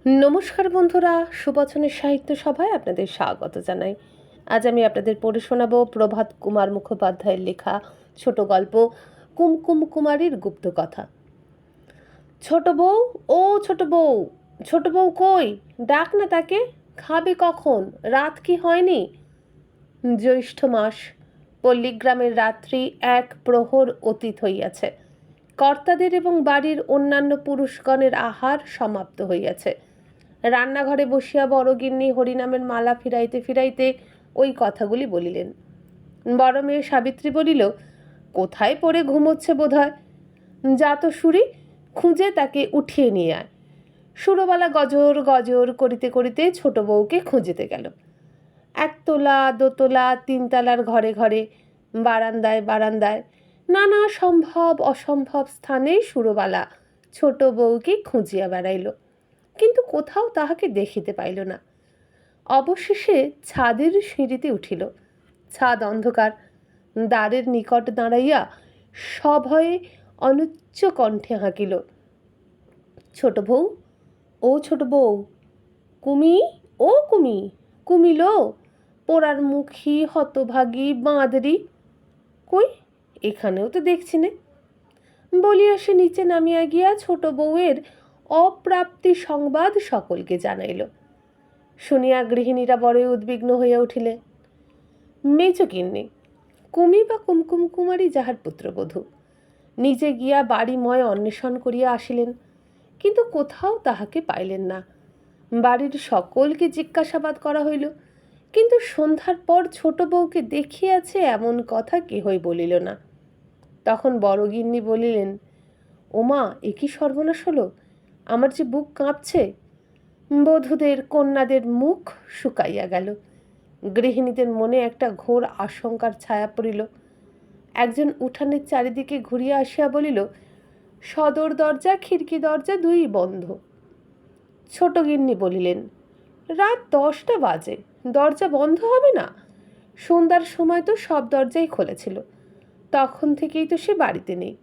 নমস্কার বন্ধুরা, সুবচনের সাহিত্য সভায় আপনাদের স্বাগত জানাই। আজ আমি আপনাদের পড়ে শোনাব প্রভাত কুমার মুখোপাধ্যায়ের লেখা ছোট গল্প কুমকুম কুমারীর গুপ্তকথা। ছোট বউ, ও ছোট বউ, ছোট বউ কই? ডাক না তাকে। খাবে কখন? রাত কি হয়নি? জ্যৈষ্ঠ মাস, পল্লীগ্রামের রাত্রি এক প্রহর অতীত হইয়াছে। কর্তাদের এবং বাড়ির অন্যান্য পুরুষগণের আহার সমাপ্ত হইয়াছে। রান্নাঘরে বসিয়া বড়গিন্নি হরিনামের মালা ফিরাইতে ফিরাইতে ওই কথাগুলি বলিলেন। বড় মেয়ে সাবিত্রী বলিল, কোথায় পড়ে ঘুমোচ্ছে বোধ হয়। যা তো সুরি, খুঁজে তাকে উঠিয়ে নিয়ে আয়। সুরবালা গজর গজর করিতে করিতে ছোট বউকে খুঁজিতে গেল। একতলা, দোতলা, তিনতলার ঘরে ঘরে, বারান্দায় বারান্দায়, নানা সম্ভব অসম্ভব স্থানে সুরবালা ছোট বউকে খুঁজিয়া বেড়াইল, কিন্তু কোথাও তাহাকে দেখিতে পাইল না। অবশেষে ছাদের সিঁড়িতে উঠিল। ছাদ অন্ধকার। দ্বারের নিকট দাঁড়াইয়া সভয়ে অনুচ্চ কণ্ঠে হাঁকিল, ছোট বউ, ও ছোট বউ, কুমি, ও কুমি, কুমিল, পোড়ার মুখী হতভাগী বাঁদরি, কই এখানেও তো দেখছি নে। বলিয়া সে নিচে নামিয়া গিয়া ছোট বউয়ের অপ্রাপ্তি সংবাদ সকলকে জানাইল। শুনিয়া গৃহিণীরা বড়ই উদ্বিগ্ন হইয়া উঠিলেন। মেজগিন্নি, কুমি বা কুমকুম কুমারী যাহার পুত্রবধূ, নিজে গিয়া বাড়িময় অন্বেষণ করিয়া আসিলেন, কিন্তু কোথাও তাহাকে পাইলেন না। বাড়ির সকলকে জিজ্ঞাসাবাদ করা হইল, কিন্তু সন্ধ্যার পর ছোট বউকে দেখিয়াছে এমন কথা কেহই বলিল না। তখন বড়গিন্নি বলিলেন, ওমা, এ কি সর্বনাশ হলো! আমার যে বুক কাঁপছে। বধূদের কন্যাদের মুখ শুকাইয়া গেল। গৃহিণীদের মনে একটা ঘোর আশঙ্কার ছায়া পড়িল। একজন উঠানের চারিদিকে ঘুরিয়া আসিয়া বলিল, সদর দরজা খিড়কি দরজা দুই বন্ধ। ছোট গিন্নি বলিলেন, রাত 10টা বাজে, দরজা বন্ধ হবে না? সন্ধ্যার সময় তো সব দরজাই খোলা ছিল, তখন থেকেই তো সে বাড়িতে নেই।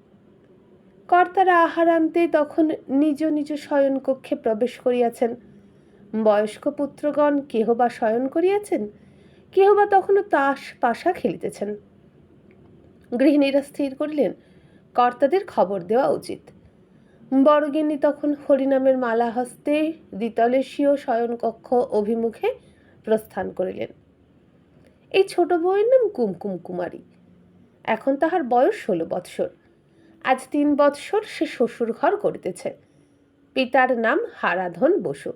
কর্তারা আহার আনতে তখন নিজ নিজ শয়নকক্ষে প্রবেশ করিয়াছেন। বয়স্ক পুত্রগণ কেহ বা শয়ন করিয়াছেন, কেহ বা তখনও তাস পাশা খেলিতেছেন। গৃহিণীরা স্থির করিলেন কর্তাদের খবর দেওয়া উচিত। বড়গিন্নি তখন হরিনামের মালা হস্তে দ্বিতলেশীয় শয়নকক্ষ অভিমুখে প্রস্থান করিলেন। এই ছোট বউয়ের নাম কুমকুম কুমারী। এখন তাহার বয়স 16 বৎসর। আজ 3 বৎসর সে শ্বশুর ঘর করিতেছে। পিতার নাম হারাধন বসু।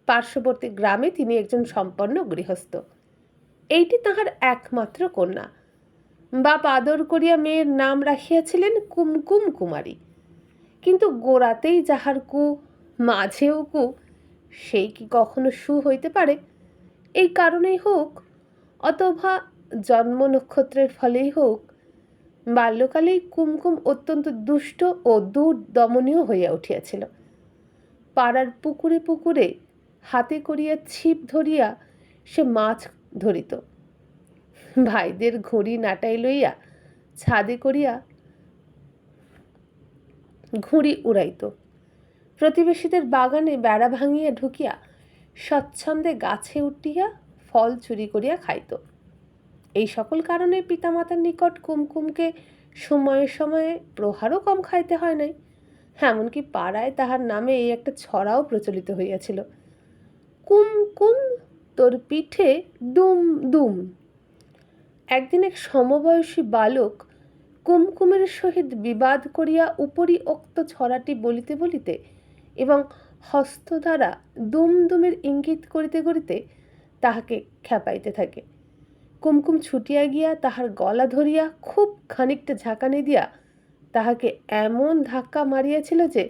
পার্শ্ববর্তী গ্রামে তিনি একজন সম্পন্ন গৃহস্থ। এইটি তাহার একমাত্র কন্যা। বাপ আদর করিয়া মেয়ের নাম রাখিয়াছিলেন কুমকুম কুমারী, কিন্তু গোড়াতেই যাহার কু, মাঝেও কু, সেই কি কখনো সু হইতে পারে? এই কারণেই হোক, অথবা জন্ম নক্ষত্রের ফলেই হোক, বাল্যকালেই কুমকুম অত্যন্ত দুষ্ট ও দুর্দমনীয় হইয়া উঠিয়াছিল। পাড়ার পুকুরে পুকুরে হাতে করিয়া ছিপ ধরিয়া সে মাছ ধরিত। ভাইদের ঘড়ি নাটাই লইয়া ছাদে করিয়া ঘুড়ি উড়াইত। প্রতিবেশীদের বাগানে বেড়া ভাঙিয়া ঢুকিয়া স্বচ্ছন্দে গাছে উঠিয়া ফল চুরি করিয়া খাইত। এই সকল কারণে পিতামাতার নিকট কুমকুমকে সময়ে সময়ে প্রহারও কম খাইতে হয় নাই। এমনকি পাড়ায় তাহার নামে এই একটা ছড়াও প্রচলিত হইয়াছিল, কুমকুম তোর পিঠে দুম দুম। একদিন এক সমবয়সী বালক কুমকুমের সহিত বিবাদ করিয়া উপরিউক্ত ছড়াটি বলিতে বলিতে এবং হস্ত দ্বারা দুমদুমের ইঙ্গিত করিতে করিতে তাহাকে খেপাইতে থাকে। কুমকুম ছুটিয়া গিয়া তাহার গলা ধরিয়া খুব খানিকটা ঝাঁকানি দিয়া তাহাকে এমন ধাক্কা মারিয়াছিল যে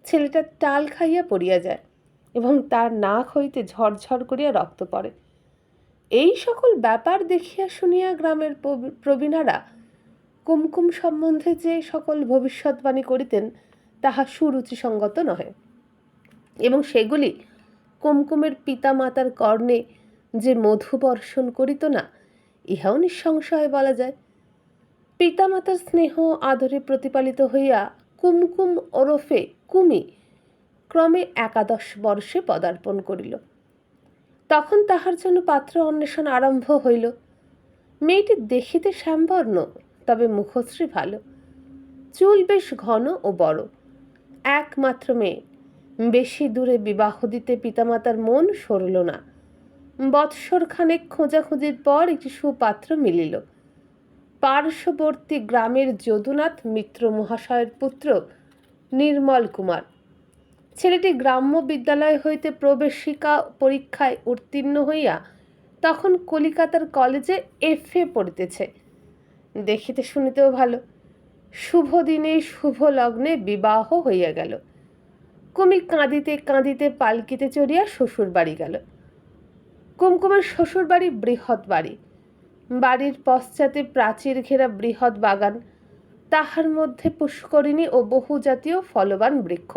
ছেলেটা টাল খাইয়া পড়িয়া যায় এবং তার নাক হইতে ঝরঝর করিয়া রক্ত পড়ে। এই সকল ব্যাপার দেখিয়া শুনিয়া গ্রামের প্রবীণারা কুমকুম সম্বন্ধে যে সকল ভবিষ্যৎবাণী করিতেন তাহা সুরুচিসঙ্গত নহে, এবং সেগুলি কুমকুমের পিতা মাতার কর্ণে যে মধু বর্ষণ করিত না, ইহাও নিঃসংশয়ে বলা যায়। পিতামাতার স্নেহ আদরে প্রতিপালিত হইয়া কুমকুম ওরফে কুমি ক্রমে 11 বর্ষে পদার্পণ করিল। তখন তাহার জন্য পাত্র অন্বেষণ আরম্ভ হইল। মেয়েটি দেখিতে শ্যামবর্ণ, তবে মুখশ্রী ভালো, চুল বেশ ঘন ও বড়, একমাত্র মেয়ে। বেশি দূরে বিবাহ দিতে পিতামাতার মন সরল না। বৎসর খানেক খোঁজাখুঁজির পর একটি সুপাত্র মিলিল। পার্শ্ববর্তী গ্রামের যদুনাথ মিত্র মহাশয়ের পুত্র নির্মল কুমার। ছেলেটি গ্রাম্য বিদ্যালয় হইতে প্রবেশিকা পরীক্ষায় উত্তীর্ণ হইয়া তখন কলিকাতার কলেজে FA পড়িতেছে। দেখিতে শুনিতেও ভালো। শুভ দিনে শুভ লগ্নে বিবাহ হইয়া গেল। কুমি কাঁদিতে কাঁদিতে পালকিতে চড়িয়া শ্বশুর বাড়ি গেল। কুমকুমের শ্বশুর বাড়ি বৃহৎ বাড়ি। বাড়ির পশ্চাতে প্রাচীর ঘেরা বৃহৎ বাগান, তাহার মধ্যে পুষ্করিণী ও বহু জাতীয় ফলবান বৃক্ষ।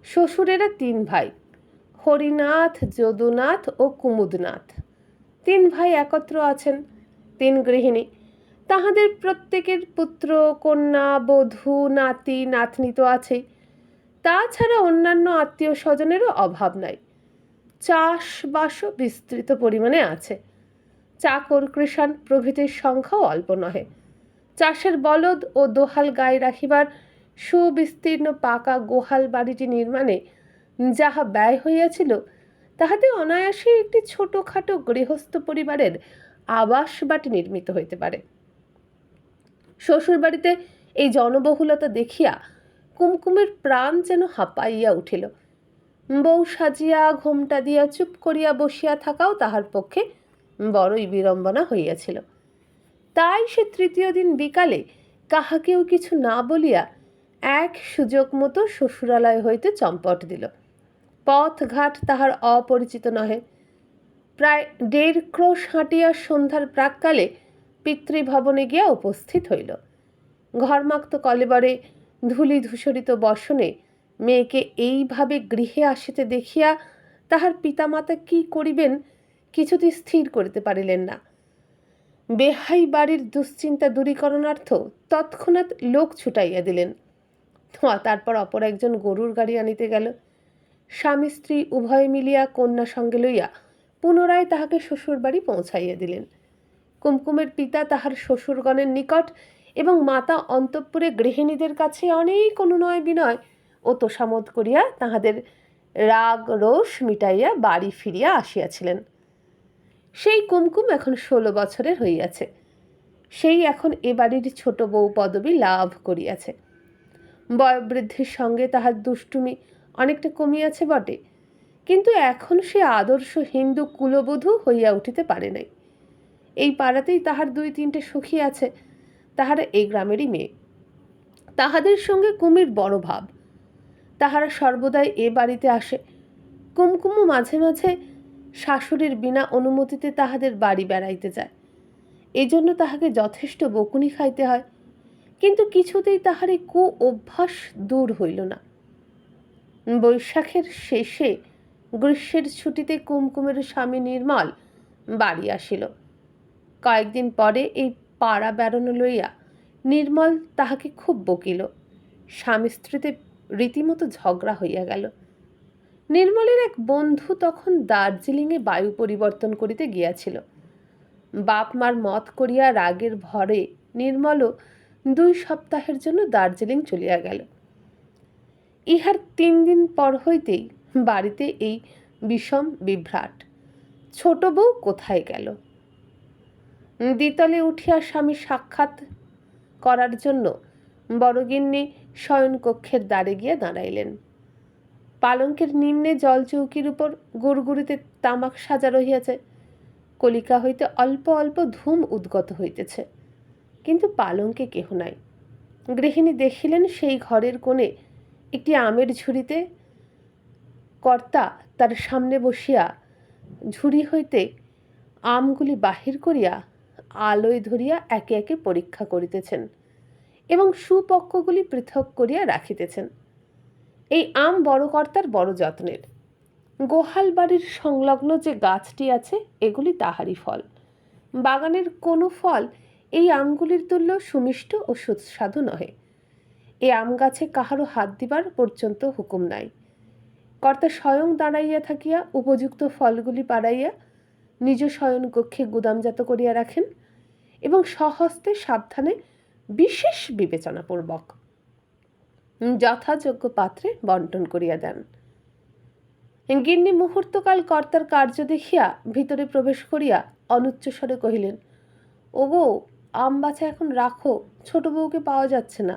শ্বশুরেরা 3 ভাই, হরিনাথ, যদুনাথ ও কুমুদনাথ। 3 ভাই একত্র আছেন। 3 গৃহিণী। তাহাদের প্রত্যেকের পুত্র, কন্যা, বধূ, নাতি, নাতনি তো আছেই। তাছাড়া অন্যান্য আত্মীয় স্বজনেরও অভাব নাই। চাষবাসও বিস্তৃত পরিমাণে আছে। চাকর, কৃষাণ প্রভৃতির সংখ্যাও অল্প নহে। চাষের বলদ ও দোহাল গায়ে রাখিবার সুবিস্তীর্ণ পাকা গোহাল বাড়িটি নির্মাণে যাহা ব্যয় হইয়াছিল, তাহাতে অনায়াসে একটি ছোটখাটো গৃহস্থ পরিবারের আবাস বাটি নির্মিত হইতে পারে। শ্বশুর বাড়িতে এই জনবহুলতা দেখিয়া কুমকুমের প্রাণ যেন হাঁপাইয়া উঠিল। বউ সাজিয়া ঘোমটা দিয়া চুপ করিয়া বসিয়া থাকাও তাহার পক্ষে বড়ই বিড়ম্বনা হইয়াছিল। তাই সে 3য় দিন বিকালে কাহাকেও কিছু না বলিয়া এক সুযোগ মতো শ্বশুরালয় হইতে চম্পট দিল। পথ ঘাট তাহার অপরিচিত নহে। প্রায় 1.5 ক্রোশ হাঁটিয়া সন্ধ্যার প্রাক্কালে পিতৃভবনে গিয়া উপস্থিত হইল। ঘর্মাক্ত কলেবরে ধূলি ধূসরিত বসনে মেয়েকে এইভাবে গৃহে আসিতে দেখিয়া তাহার পিতামাতা কি করিবেন কিছুতেই স্থির করিতে পারিলেন না। বেহাই বাড়ির দুশ্চিন্তা দূরীকরণার্থ তৎক্ষণাৎ লোক ছুটাইয়া দিলেন। তারপর অপর একজন গরুর গাড়ি আনিতে গেল। স্বামী স্ত্রী উভয়ে মিলিয়া কন্যা সঙ্গে লইয়া পুনরায় তাহাকে শ্বশুর বাড়ি পৌঁছাইয়া দিলেন। কুমকুমের পিতা তাহার শ্বশুরগণের নিকট এবং মাতা অন্তঃপুরে গৃহিণীদের কাছে অনেক অনুনয় বিনয় ও তোষামোদ করিয়া তাহাদের রাগ রোষ মিটাইয়া বাড়ি ফিরিয়া আসিয়াছিলেন। সেই কুমকুম এখন 16 বছরের হইয়াছে। সেই এখন এ বাড়ির ছোট বউ পদবী লাভ করিয়াছে। বয়োবৃদ্ধির সঙ্গে তাহার দুষ্টুমি অনেকটা কমিয়াছে বটে, কিন্তু এখন সে আদর্শ হিন্দু কুলবধূ হইয়া উঠিতে পারে নাই। এই পাড়াতেই তাহার 2-3টে সখী আছে, তাহারা এই গ্রামেরই মেয়ে। তাহাদের সঙ্গে কুমির বড় ভাব। তাহারা সর্বদাই এ বাড়িতে আসে। কুমকুমও মাঝে মাঝে শাশুড়ির বিনা অনুমতিতে তাহাদের বাড়ি বেড়াইতে যায়। এই জন্য তাহাকে যথেষ্ট বকুনি খাইতে হয়, কিন্তু কিছুতেই তাহার এই কু অভ্যাস দূর হইল না। বৈশাখের শেষে গ্রীষ্মের ছুটিতে কুমকুমের স্বামী নির্মল বাড়ি আসিল। কয়েকদিন পরে এই পাড়া বেড়ানো লইয়া নির্মল তাহাকে খুব বকিল। স্বামী স্ত্রীতে রীতিমতো ঝগড়া হইয়া গেল। নির্মলের এক বন্ধু তখন দার্জিলিংয়ে বায়ু পরিবর্তন করিতে গিয়াছিল। বাপ মার মত করিয়া রাগের ভরে নির্মলও 2 সপ্তাহের জন্য দার্জিলিং চলিয়া গেল। ইহার 3 দিন পর হইতেই বাড়িতে এই বিষম বিভ্রাট। ছোট বউ কোথায় গেল? দ্বিতলে উঠিয়া স্বামী সাক্ষাৎ করার জন্য বড়গিন্নি শয়নকক্ষের দ্বারে গিয়া দাঁড়াইলেন। পালঙ্কের নিম্নে জলচৌকির উপর গুড়গুড়িতে তামাক সাজা রহিয়াছে। কলিকা হইতে অল্প অল্প ধূম উদ্গত হইতেছে, কিন্তু পালঙ্কে কেহ নাই। গৃহিণী দেখিলেন সেই ঘরের কোণে একটি আমের ঝুড়িতে কর্তা তার সামনে বসিয়া ঝুড়ি হইতে আমগুলি বাহির করিয়া আলোয় ধরিয়া একে একে পরীক্ষা করিতেছেন এবং সুপক্কগুলি পৃথক করিয়া রাখিতেছেন। এই আম বড় কর্তার বড় যত্নের। গোহাল বাড়ির সংলগ্ন যে গাছটি আছে, এগুলি তাহারই ফল। বাগানের কোনো ফল এই আমগুলির তুল্য সুমিষ্ট ও সুস্বাদু নহে। এই আম গাছে কাহারও হাত দিবার পর্যন্ত হুকুম নাই। কর্তা স্বয়ং দাঁড়াইয়া থাকিয়া উপযুক্ত ফলগুলি পাড়াইয়া নিজ শয়ন কক্ষে গুদামজাত করিয়া রাখেন এবং স্বহস্তে সাবধানে বিশেষ বিবেচনাপূর্বক যথাযোগ্য পাত্রে বন্টন করিয়া দেন। গিন্নি মুহূর্তকাল কর্তার কার্য দেখিয়া ভিতরে প্রবেশ করিয়া অনুচ্চস্বরে কহিলেন, ওগো, আম বাছা এখন রাখো, ছোট বউকে পাওয়া যাচ্ছে না।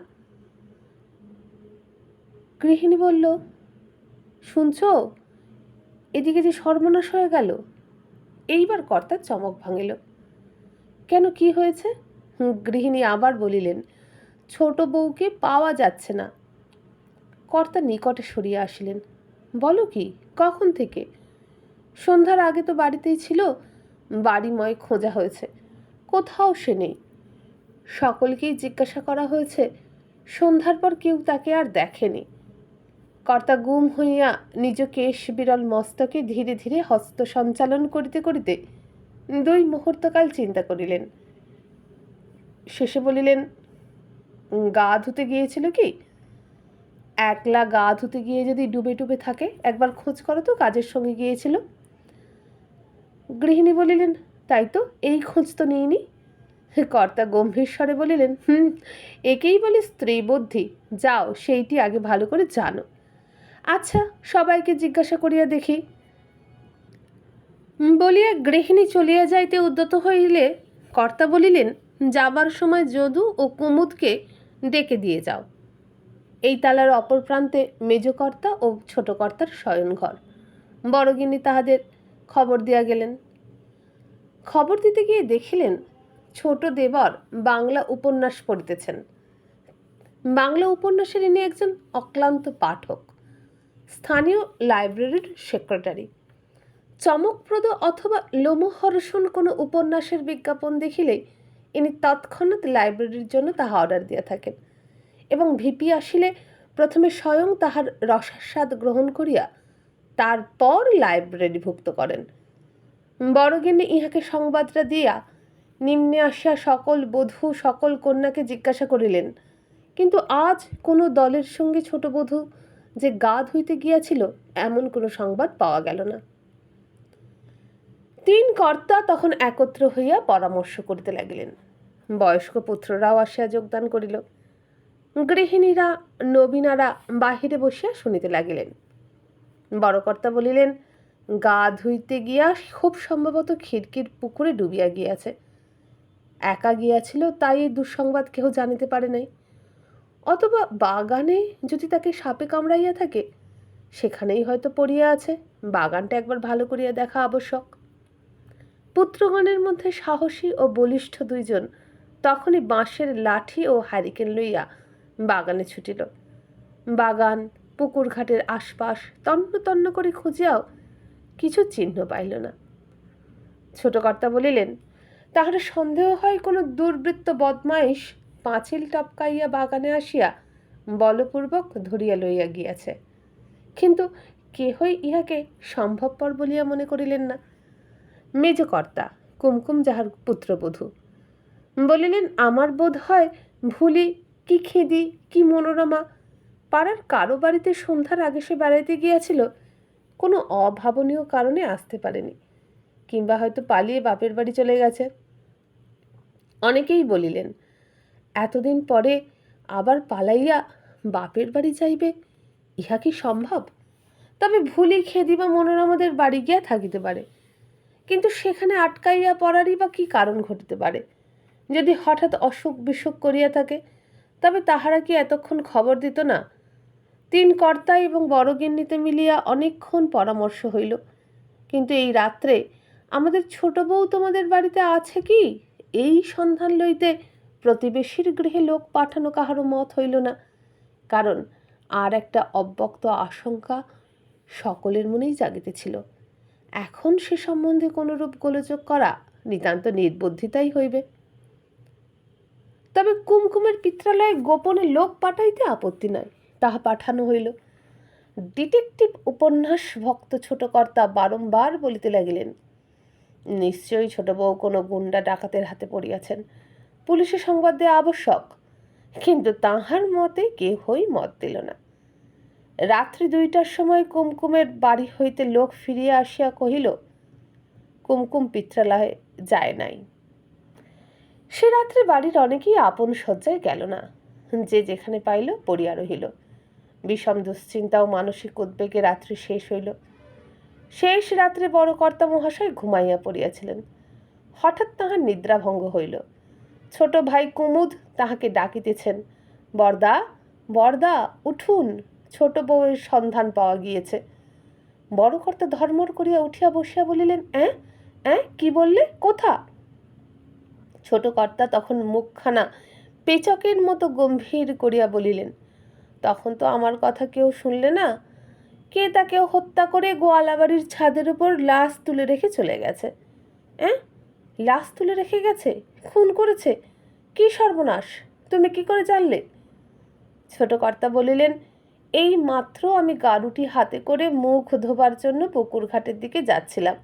গৃহিণী বলল, শুনছ, এদিকে যে সর্বনাশ হয়ে গেল। এইবার কর্তার চমক ভাঙিল। কেন, কি হয়েছে? গৃহিণী আবার বলিলেন, ছোট বউকে পাওয়া যাচ্ছে না। কর্তা নিকটে সরিয়া আসিলেন। বলো কি, কখন থেকে? সন্ধ্যার আগে তো বাড়িতেই ছিল, বাড়িময় খোঁজা হয়েছে, কোথাও সে নেই। সকলকেই জিজ্ঞাসা করা হয়েছে, সন্ধ্যার পর কেউ তাকে আর দেখেনি। কর্তা গুম হইয়া নিজ কেশ বিরল মস্তকে ধীরে ধীরে হস্ত সঞ্চালন করিতে করিতে 2 মুহূর্তকাল চিন্তা করিলেন। শেষে বলিলেন, গা ধুতে গিয়েছিল কি? একলা গা ধুতে গিয়ে যদি ডুবে ডুবে থাকে, একবার খোঁজ করো তো, কাজের সঙ্গে গিয়েছিল। গৃহিণী বলিলেন, তাই তো, এই খোঁজ তো নিইনি। কর্তা গম্ভীর স্বরে বলিলেন, একেই বলে স্ত্রী বুদ্ধি। যাও, সেইটি আগে ভালো করে জানো। আচ্ছা, সবাইকে জিজ্ঞাসা করিয়া দেখি। বলিয়া গৃহিণী চলিয়া যাইতে উদ্যত হইলে কর্তা বলিলেন, যাবার সময় যদু ও কুমুদকে ডেকে দিয়ে যাও। এই তালার অপর প্রান্তে মেজকর্তা ও ছোট কর্তার শয়নঘর। বড়গিন্নি তাহাদের খবর দিয়া গেলেন। খবর দিতে গিয়ে দেখিলেন, ছোট দেবর বাংলা উপন্যাস পড়িতেছেন। বাংলা উপন্যাসের ইনি একজন অক্লান্ত পাঠক, স্থানীয় লাইব্রেরির সেক্রেটারি। চমকপ্রদ অথবা লোমহর্ষণ কোনো উপন্যাসের বিজ্ঞাপন দেখিলেই ইনি তৎক্ষণাৎ লাইব্রেরির জন্য তাহা অর্ডার দিয়া থাকেন এবং ভিপি আসিলে প্রথমে স্বয়ং তাহার রসাস্বাদ গ্রহণ করিয়া তারপর লাইব্রেরিভুক্ত করেন। বড়গিন্নি ইহাকে সংবাদটা দিয়া নিম্নে আসিয়া সকল বধূ সকল কন্যাকে জিজ্ঞাসা করিলেন, কিন্তু আজ কোনো দলের সঙ্গে ছোট বধূ যে গা ধুইতে গিয়াছিল এমন কোনো সংবাদ পাওয়া গেল না। 3 কর্তা তখন একত্র হইয়া পরামর্শ করিতে লাগিলেন। বয়স্ক পুত্ররাও আসিয়া যোগদান করিল। গৃহিণীরা নবীনারা বাহিরে বসিয়া শুনিতে লাগিলেন। বড় কর্তা বলিলেন, গা ধুইতে গিয়া খুব সম্ভবত খিড়কির পুকুরে ডুবিয়া গিয়াছে। একা গিয়াছিল, তাই এই দুঃসংবাদ কেহ জানিতে পারে নাই। অথবা বাগানে যদি তাকে সাপে কামড়াইয়া থাকে, সেখানেই হয়তো পড়িয়া আছে। বাগানটা একবার ভালো করিয়া দেখা আবশ্যক। পুত্রগণের মধ্যে সাহসী ও বলিষ্ঠ 2 জন তখনই বাঁশের লাঠি ও হ্যারিকেন লইয়া বাগানে ছুটিল। বাগান পুকুর ঘাটের আশপাশ তন্ন তন্ন করে খুঁজিয়াও কিছু চিহ্ন পাইল না। ছোট কর্তা বলিলেন, তাহার সন্দেহ হয় কোনো দুর্বৃত্ত বদমাইশ পাঁচিল টপকাইয়া বাগানে আসিয়া বলপূর্বক ধরিয়া লইয়া গিয়াছে। কিন্তু কেহই ইহাকে সম্ভবপর বলিয়া মনে করিলেন না। মেজকর্তা কুমকুম, যাহার পুত্রবধূ, বলিলেন, আমার বোধ হয় ভুলি কি খেদি কি মনোরমা পাড়ার কারো বাড়িতে সন্ধ্যার আগে সে বেড়াইতে গিয়াছিল, কোনো অভাবনীয় কারণে আসতে পারেনি, কিংবা হয়তো পালিয়ে বাপের বাড়ি চলে গেছে। অনেকেই বলিলেন, এতদিন পরে আবার পালাইয়া বাপের বাড়ি যাইবে, ইহা কি সম্ভব? তবে ভুলি খেদি বা মনোরমাদের বাড়ি গিয়া থাকিতে পারে, কিন্তু সেখানে আটকাইয়া পড়ারই বা কি কারণ ঘটিতে পারে? যদি হঠাৎ অসুখ বিসুখ করিয়া থাকে, তবে তাহারা কি এতক্ষণ খবর দিত না? 3 কর্তা এবং বড়গিন্নিতে মিলিয়া অনেকক্ষণ পরামর্শ হইল। কিন্তু এই রাত্রে আমাদের ছোট বউ তোমাদের বাড়িতে আছে কি, এই সন্ধান লইতে প্রতিবেশীর গৃহে লোক পাঠানো কাহারও মত হইল না। কারণ আর একটা অব্যক্ত আশঙ্কা সকলের মনেই জাগিতেছিল। এখন সে সম্বন্ধে কোনরূপ গোলযোগ করা নিতান্ত নির্বুদ্ধিতাই হইবে। তবে কুমকুমের পিত্রালয়ে গোপনে লোক পাঠাইতে আপত্তি নাই, তাহা পাঠানো হইল। ডিটেকটিভ উপন্যাস ভক্ত ছোট কর্তা বারংবার বলিতে লাগিলেন, নিশ্চয়ই ছোট বউ কোনো গুন্ডা ডাকাতের হাতে পড়িয়াছেন, পুলিশে সংবাদ দেওয়া আবশ্যক। কিন্তু তাহার মতে কেহই মত দিল না। রাত্রি 2টার সময় কুমকুমের বাড়ি হইতে লোক ফিরিয়া আসিয়া কহিল, কুমকুম পিত্রালয়ে যায় নাই। সে রাত্রে বাড়ির অনেকেই আপন শয্যায় গেল না, যে যেখানে পাইল পড়িয়া রহিল। বিষম দুশ্চিন্তা ও মানসিক উদ্বেগে রাত্রি শেষ হইল। শেষ রাত্রে বড় কর্তা মহাশয় ঘুমাইয়া পড়িয়াছিলেন। হঠাৎ তাহার নিদ্রাভঙ্গ হইল। ছোট ভাই কুমুদ তাহাকে ডাকিতেছেন, বরদা, বরদা, উঠুন, ছোট বউয়ের সন্ধান পাওয়া গিয়েছে। বড় কর্তা ধর্মর করিয়া উঠিয়া বসিয়া বলিলেন, অ্যাঁ অ্যাঁ, কি বললে, কোথা? ছোট কর্তা তখন মুখখানা পেচকের মতো গম্ভীর করিয়া বলিলেন, তখন তো আমার কথা কেউ শুনলে না। কে তাকেও হত্যা করে গোয়ালাবাড়ির ছাদের উপর লাশ তুলে রেখে চলে গেছে। অ্যাঁ, লাশ তুলে রেখে গেছে? খুন করেছে? কি সর্বনাশ! তুমি কি করে জানলে? ছোট কর্তা বলিলেন, এই মাত্র আমি গাড়ুটি হাতে করে মুখ ধোবার জন্য পুকুর ঘাটের দিকে যাচ্ছিলাম।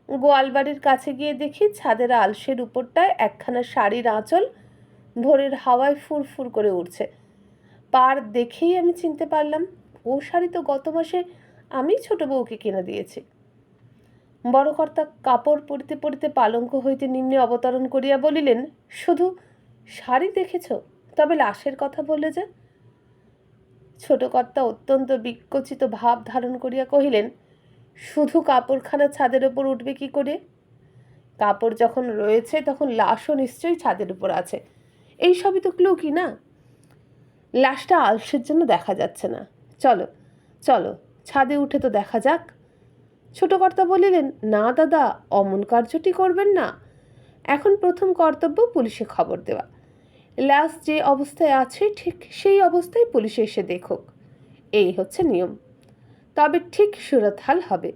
গোয়ালবাড়ির কাছে গিয়ে দেখি ছাদের আলসের উপরটায় একখানা শাড়ির আঁচল ভোরের হাওয়ায় ফুরফুর করে উঠছে। পার দেখেই আমি চিনতে পারলাম, ও শাড়ি তো গত মাসে আমি ছোট বউকে কিনে দিয়েছি। বড় কর্তা কাপড় পরিতে পরিতে পালঙ্ক হইতে নিম্নে অবতরণ করিয়া বলিলেন, শুধু শাড়ি দেখেছ, তবে লাশের কথা বললে যে? ছোট কর্তা অত্যন্ত বিকচিত ভাব ধারণ করিয়া কহিলেন, শুধু কাপড়খানা ছাদের উপর উঠবে কি করে? কাপড় যখন রয়েছে তখন লাশও নিশ্চয়ই ছাদের উপর আছে। এই সবই তো ক্লু, কি না? লাশটা আলসের জন্য দেখা যাচ্ছে না। চলো চলো, ছাদে উঠে তো দেখা যাক। ছোট কর্তা বলিলেন, না দাদা, অমন কার্যটি করবেন না। এখন প্রথম কর্তব্য পুলিশে খবর দেওয়া। লাশ যে অবস্থায় আছে ঠিক সেই অবস্থায় পুলিশে এসে দেখুক, এই হচ্ছে নিয়ম। তবে ঠিক সুরতহাল হবে।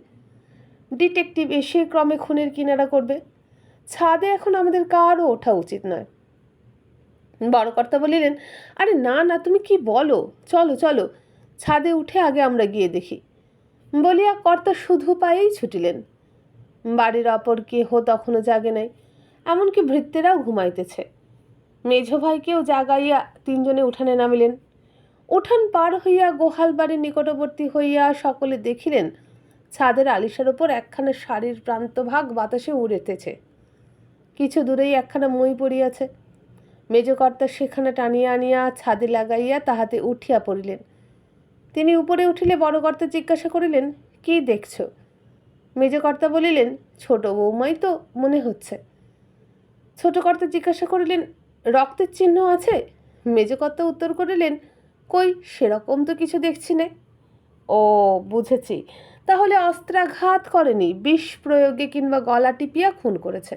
ডিটেকটিভ এসে ক্রমে খুনের কিনারা করবে। ছাদে এখন আমাদের কারও ওঠা উচিত নয়। বড় কর্তা বলিলেন, আরে না না, তুমি কি বলো, চলো চলো, ছাদে উঠে আগে আমরা গিয়ে দেখি। বলিয়া কর্তা শুধু পায়েই ছুটিলেন। বাড়ির অপর কেহ তখনও জাগে নাই, এমনকি ভৃত্যেরাও ঘুমাইতেছে। মেঝ ভাইকেও জাগাইয়া তিনজনে উঠানে নামিলেন। উঠান পার হইয়া গোহাল বাড়ির নিকটবর্তী হইয়া সকলে দেখিলেন, ছাদের আলিশার ওপর একখানা শাড়ির প্রান্তভাগ বাতাসে উড়িতেছে। কিছু দূরেই একখানা মই পড়িয়াছে। মেজকর্তা সেখানে টানিয়া আনিয়া ছাদে লাগাইয়া তাহাতে উঠিয়া পড়িলেন। তিনি উপরে উঠিলে বড় কর্তা জিজ্ঞাসা করিলেন, কি দেখছ? মেজকর্তা বলিলেন, ছোট বৌমাই তো মনে হচ্ছে। ছোট কর্তা জিজ্ঞাসা করিলেন, রক্তের চিহ্ন আছে? মেজকর্তা উত্তর করিলেন, কই, সেরকম তো কিছু দেখছি না। ও, বুঝেছি, তাহলে অস্ত্রাঘাত করেনি, বিষ প্রয়োগে কিংবা গলা টিপিয়া খুন করেছে।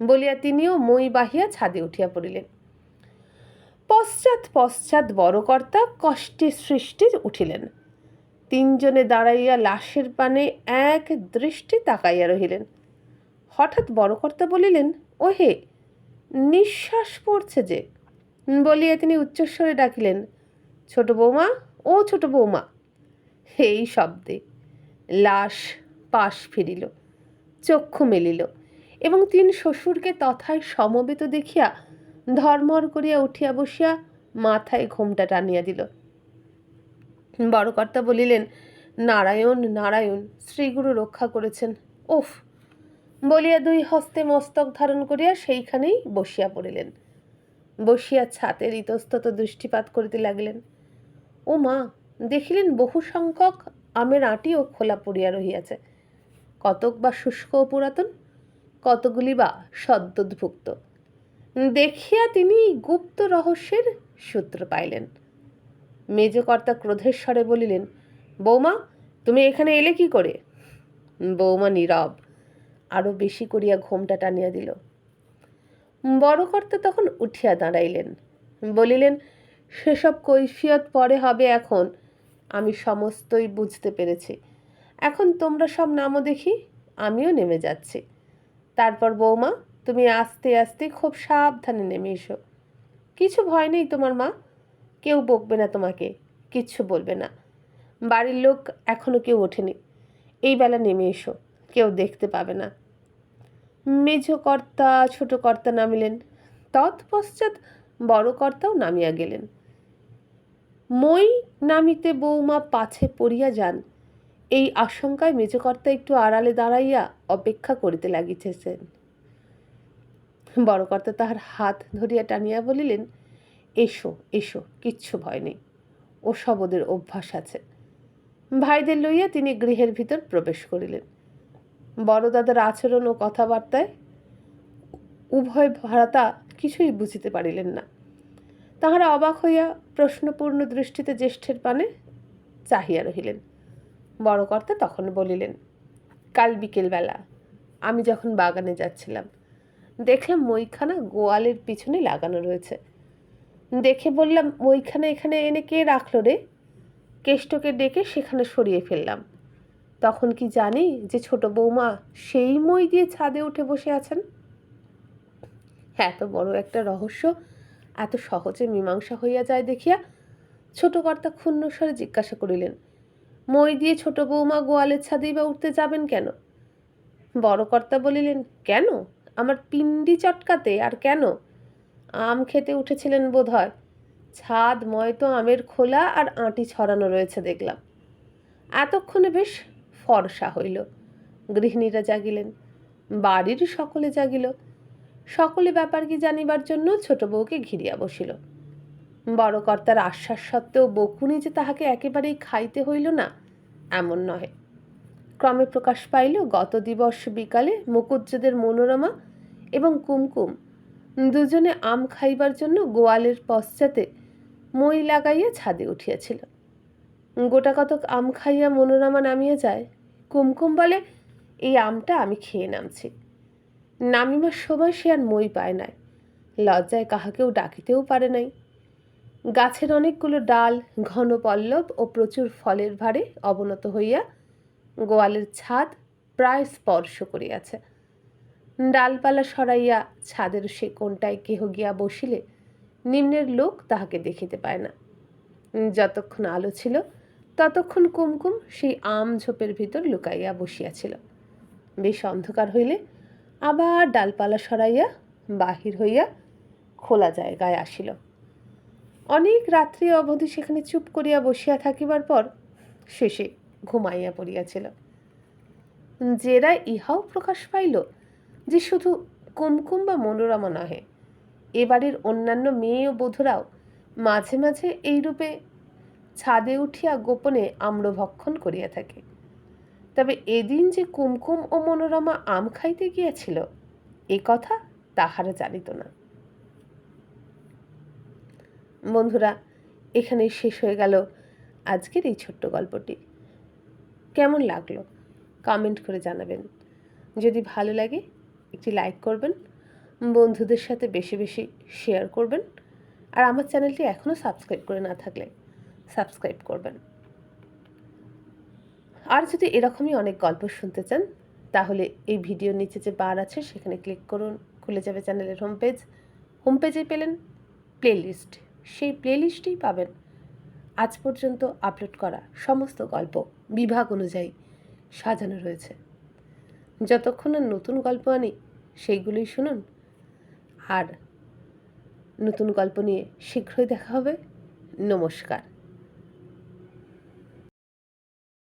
বলিয়া তিনিও মই বাহিয়া ছাদে উঠিয়া পড়িলেন। পশ্চাৎ পশ্চাৎ বড় কর্তা কষ্টে সৃষ্টে উঠিলেন। তিনজনে দাঁড়াইয়া লাশের পানে এক দৃষ্টি তাকাইয়া রহিলেন। হঠাৎ বড় কর্তা বলিলেন, ওহে, নিঃশ্বাস পড়ছে যে। বলিয়া তিনি উচ্চস্বরে ডাকিলেন, ছোট বৌমা, ও ছোট বৌমা। এই শব্দে লাশ পাশ ফিরিল, চক্ষু মেলিল এবং তিন শ্বশুরকে তথায় সমবেত দেখিয়া ধর্মর করিয়া উঠিয়া বসিয়া মাথায় ঘোমটা টানিয়া দিল। বড় কর্তা বলিলেন, নারায়ণ নারায়ণ, শ্রীগুরু রক্ষা করেছেন। উফ! বলিয়া দুই হস্তে মস্তক ধারণ করিয়া সেইখানেই বসিয়া পড়িলেন। বসিয়া ছাতের ইতস্তত দৃষ্টিপাত করিতে লাগিলেন। ও মা! দেখিলেন বহু সংখ্যক আমের আঁটিও খোলা পড়িয়া রহিয়াছে। কতক বা শুষ্ক ও পুরাতন, কতগুলি বা সদ্যোদ্ভুক্ত। দেখিয়া তিনি গুপ্ত রহস্যের সূত্র পাইলেন। মেজকর্তা ক্রোধের স্বরে বলিলেন, বৌমা, তুমি এখানে এলে কি করে? বৌমা নীরব, আরো বেশি করিয়া ঘোমটা টানিয়া দিল। বড় কর্তা তখন উঠিয়া দাঁড়াইলেন, বলিলেন, সেসব কৈফিয়ত পরে হবে, এখন আমি সমস্তই বুঝতে পেরেছি। এখন তোমরা সব নামও দেখি, আমিও নেমে যাচ্ছি। তারপর বৌমা, তুমি আস্তে আস্তে খুব সাবধানে নেমে এসো। কিছু ভয় নেই তোমার মা, কেউ বকবে না তোমাকে, কিচ্ছু বলবে না। বাড়ির লোক এখনো কেউ ওঠেনি, এই বেলা নেমে এসো, কেউ দেখতে পাবে না। মেজ কর্তা ছোট কর্তা নামিলেন, তৎপশ্চাৎ বড় কর্তাও নামিয়া গেলেন। মই নামিতে বৌমা পাছে পড়িয়া যান, এই আশঙ্কায় মেজকর্তা একটু আড়ালে দাঁড়াইয়া অপেক্ষা করিতে লাগিতেছেন। বড়কর্তা তাহার হাত ধরিয়া টানিয়া বলিলেন, এসো এসো, কিচ্ছু ভয় নেই, ও সব ওদের অভ্যাস আছে। ভাইদের লইয়া তিনি গৃহের ভিতর প্রবেশ করিলেন। বড় দাদার আচরণ ও কথাবার্তায় উভয় ভ্রাতা কিছুই বুঝিতে পারিলেন না। তাহারা অবাক হইয়া প্রশ্নপূর্ণ দৃষ্টিতে জ্যেষ্ঠের পানে চাহিয়া রহিলেন। বড়কর্তা তখন বলিলেন, কাল বিকেলবেলা আমি যখন বাগানে যাচ্ছিলাম, দেখলাম মইখানা গোয়ালের পিছনে লাগানো রয়েছে। দেখে বললাম, মইখানা এখানে এনে কে রাখলো রে? কেষ্টকে ডেকে সেখানে সরিয়ে ফেললাম। তখন কি জানি যে ছোট বৌমা সেই মই দিয়ে ছাদে উঠে বসে আছেন। এত বড় একটা রহস্য এত সহজে মীমাংসা হইয়া যায় দেখিয়া ছোট কর্তা ক্ষুণ্ণ স্বরে জিজ্ঞাসা করিলেন, মই দিয়ে ছোট বৌমা গোয়ালের ছাদেই বা উঠতে যাবেন কেন? বড় কর্তা বলিলেন, কেন? আমার পিণ্ডি চটকাতে, আর কেন? আম খেতে উঠেছিলেন বোধ হয়। ছাদ ময়তো আমের খোলা আর আঁটি ছড়ানো রয়েছে দেখলাম। এতক্ষণে বেশ ফর্সা হইল। গৃহিণীরা জাগিলেন, বাড়ির সকলে জাগিল। সকলে ব্যাপার কি জানিবার জন্য ছোট বউকে ঘিরিয়া বসিল। বড় কর্তার আশ্বাস সত্ত্বেও বকুনি যে তাহাকে একেবারেই খাইতে হইল না এমন নহে। ক্রমে প্রকাশ পাইল গত দিবস বিকালে মুকুজ্জেদের মনোরমা এবং কুমকুম দুজনে আম খাইবার জন্য গোয়ালের পশ্চাতে মই লাগাইয়া ছাদে উঠিয়াছিল। গোটা কতক আম খাইয়া মনোরমা নামিয়া যায়। কুমকুম বলে, এই আমটা আমি খেয়ে নামছি। নামিবার সময় সে আর মই পায় নাই, লজ্জায় কাহাকেও ডাকিতেও পারে নাই। গাছের অনেকগুলো ডাল ঘন পল্লব ও প্রচুর ফলের ভারে অবনত হইয়া গোয়ালের ছাদ প্রায় স্পর্শ করিয়াছে। ডালপালা সরাইয়া ছাদের সে কোণটায় কেহ গিয়া বসিলে নিম্নের লোক তাহাকে দেখিতে পায় না। যতক্ষণ আলো ছিল ততক্ষণ কুমকুম সেই আম ঝোপের ভিতর লুকাইয়া বসিয়াছিল। বেশ অন্ধকার হইলে আবার ডালপালা সরাইয়া বাহির হইয়া খোলা জায়গায় আসিল। অনেক রাত্রি অবধি সেখানে চুপ করিয়া বসিয়া থাকিবার পর শেষে ঘুমাইয়া পড়িয়াছিল। জেরা ইহাও প্রকাশ পাইল যে শুধু কুমকুম বা মনোরমা নহে, এ বাড়ির অন্যান্য মেয়ে ও বধূরাও মাঝে মাঝে এইরূপে ছাদে উঠিয়া গোপনে আম্রভক্ষণ করিয়া থাকে। তবে এদিন যে কুমকুম ও মনোরমা আম খাইতে গিয়াছিল এ কথা তাহারা জানিত না। বন্ধুরা, এখানেই শেষ হয়ে গেল আজকের এই ছোট্ট গল্পটি। কেমন লাগলো কমেন্ট করে জানাবেন। যদি ভালো লাগে একটি লাইক করবেন, বন্ধুদের সাথে বেশি বেশি শেয়ার করবেন, আর আমার চ্যানেলটি এখনও সাবস্ক্রাইব করে না থাকলে সাবস্ক্রাইব করবেন। আর যদি এরকমই অনেক গল্প শুনতে চান তাহলে এই ভিডিওর নিচে যে বার আছে সেখানে ক্লিক করুন, খুলে যাবে চ্যানেলের হোমপেজে পেলেন প্লেলিস্ট, সেই প্লেলিস্টেই পাবেন আজ পর্যন্ত আপলোড করা সমস্ত গল্প বিভাগ অনুযায়ী সাজানো রয়েছে। যতক্ষণ না নতুন গল্প আনি সেইগুলোই শুনুন। আর নতুন গল্প নিয়ে শীঘ্রই দেখা হবে। নমস্কার।